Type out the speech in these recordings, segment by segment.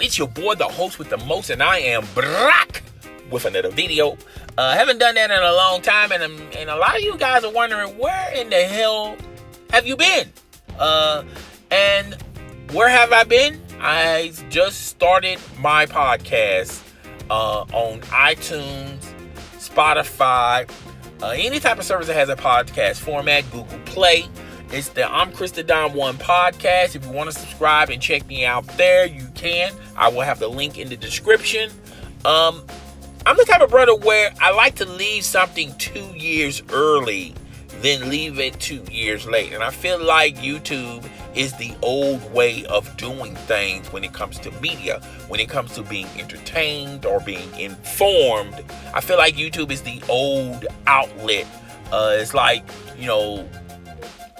It's your boy, the host with the most, and I am Brock with another video. Haven't done that in a long time, and a lot of you guys are wondering, where in the hell have you been? And where have I been? I just started my podcast on iTunes, Spotify, any type of service that has a podcast format, Google Play. It's the I'm Chris the Don 1 podcast. If you want to subscribe and check me out there, you can. I will have the link in the description. I'm the type of brother where I like to leave something 2 years early, then leave it 2 years late. And I feel like YouTube is the old way of doing things when it comes to media, when it comes to being entertained or being informed. I feel like YouTube is the old outlet. It's like,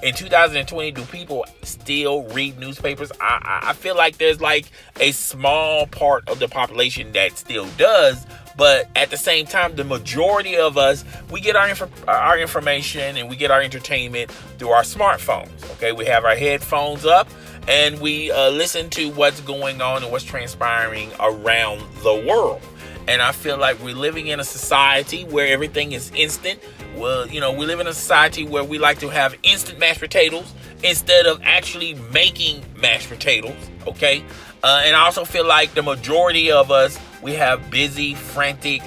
in 2020, do people still read newspapers? I feel like there's like a small part of the population that still does, but at the same time, the majority of us, we get our information and we get our entertainment through our smartphones. Okay, we have our headphones up and we listen to what's going on and what's transpiring around the world. And I feel like we're living in a society where everything is instant. Well, we live in a society where we like to have instant mashed potatoes instead of actually making mashed potatoes, okay? And I also feel like the majority of us, we have busy, frantic,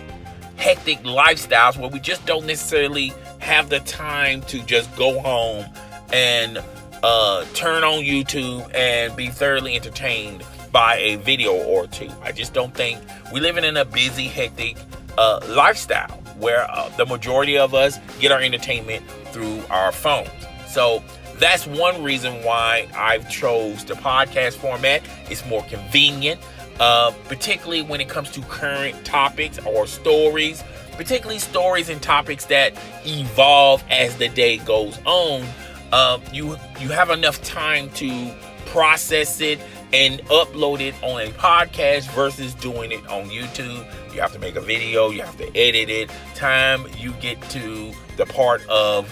hectic lifestyles where we just don't necessarily have the time to just go home and turn on YouTube and be thoroughly entertained by a video or two. I just don't think we're living in a busy, hectic lifestyle where the majority of us get our entertainment through our phones. So that's one reason why I've chose the podcast format. It's more convenient, particularly when it comes to current topics or stories, particularly stories and topics that evolve as the day goes on. You have enough time to process it and upload it on a podcast versus doing it on YouTube. You have to make a video, you have to edit it. Time you get to the part of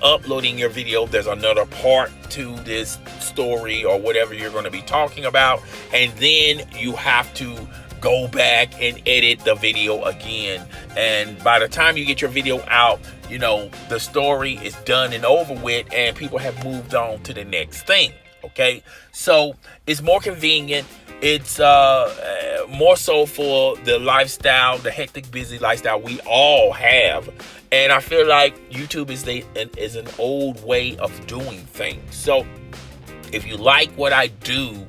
uploading your video, there's another part to this story or whatever you're going to be talking about, and then you have to go back and edit the video again. And by the time you get your video out, the story is done and over with, and people have moved on to the next thing. Okay, so it's more convenient. It's more so for the lifestyle, the hectic, busy lifestyle we all have. And I feel like YouTube is an old way of doing things. So if you like what I do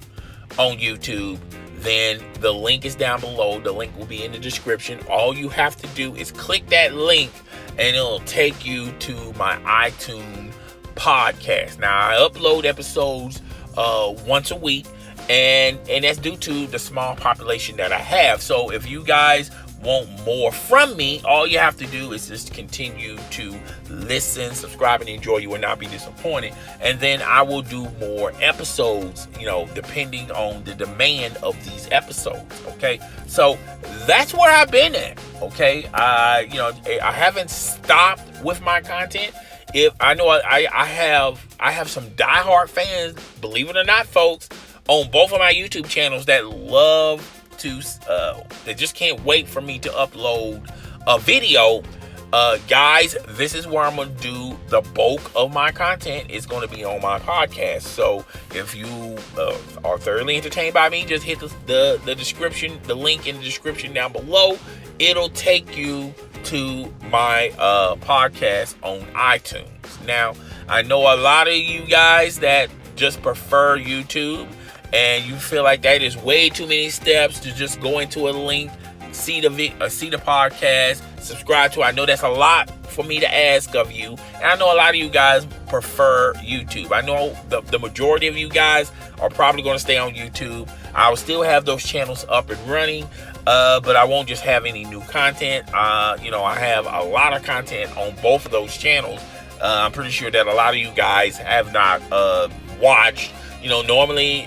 on YouTube, then the link is down below. The link will be in the description. All you have to do is click that link and it'll take you to my iTunes podcast. Now, I upload episodes once a week, and that's due to the small population that I have. So if you guys want more from me, all you have to do is just continue to listen, subscribe, and enjoy. You will not be disappointed. And then I will do more episodes, depending on the demand of these episodes. Okay, so that's where I've been at. Okay, I haven't stopped with my content. If I know I have some diehard fans, believe it or not, folks, on both of my YouTube channels that love to, they just can't wait for me to upload a video. Guys, this is where I'm going to do the bulk of my content. It's going to be on my podcast. So if you are thoroughly entertained by me, just hit the description, the link in the description down below. It'll take you to my podcast on iTunes. Now, I know a lot of you guys that just prefer YouTube, and you feel like that is way too many steps to just go into a link, see the podcast, subscribe to it. I know that's a lot for me to ask of you, and I know a lot of you guys prefer YouTube. I know the majority of you guys are probably going to stay on YouTube. I will still have those channels up and running, but I won't just have any new content. I have a lot of content on both of those channels. I'm pretty sure that a lot of you guys have not watched. Normally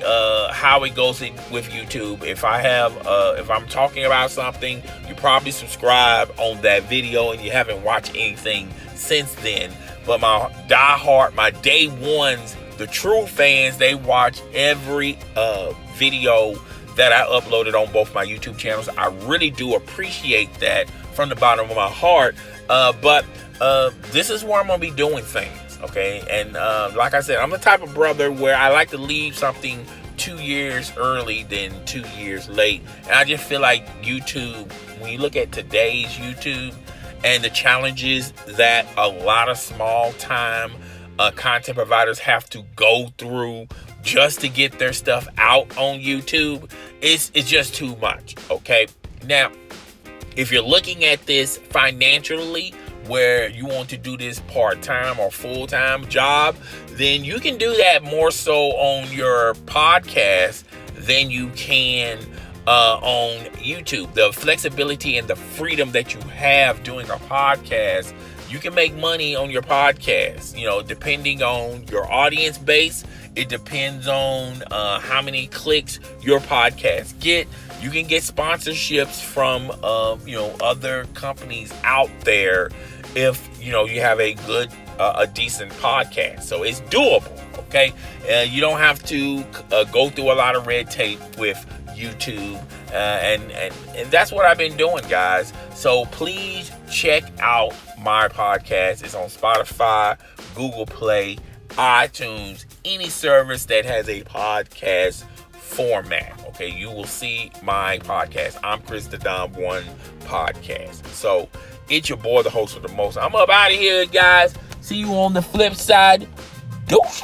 how it goes with YouTube. If I'm talking about something, you probably subscribe on that video and you haven't watched anything since then. But my diehard, my day ones, the true fans, they watch every video that I uploaded on both my YouTube channels. I really do appreciate that from the bottom of my heart. But this is where I'm going to be doing things, okay? And like I said, I'm the type of brother where I like to leave something 2 years early than 2 years late. And I just feel like YouTube, when you look at today's YouTube and the challenges that a lot of small time content providers have to go through just to get their stuff out on YouTube, it's just too much, okay? Now, if you're looking at this financially, where you want to do this part-time or full-time job, then you can do that more so on your podcast than you can on YouTube. The flexibility and the freedom that you have doing a podcast, you can make money on your podcast, depending on your audience base. It depends on how many clicks your podcast get. You can get sponsorships from other companies out there if you have a good a decent podcast. So it's doable, okay? You don't have to go through a lot of red tape with YouTube, and that's what I've been doing, guys. So please check out my podcast. It's on Spotify, Google Play, iTunes, any service that has a podcast format. Okay, you will see my podcast. I'm Chris the Dom One Podcast. So it's your boy, the host of the most. I'm up out of here, guys. See you on the flip side. Deuces.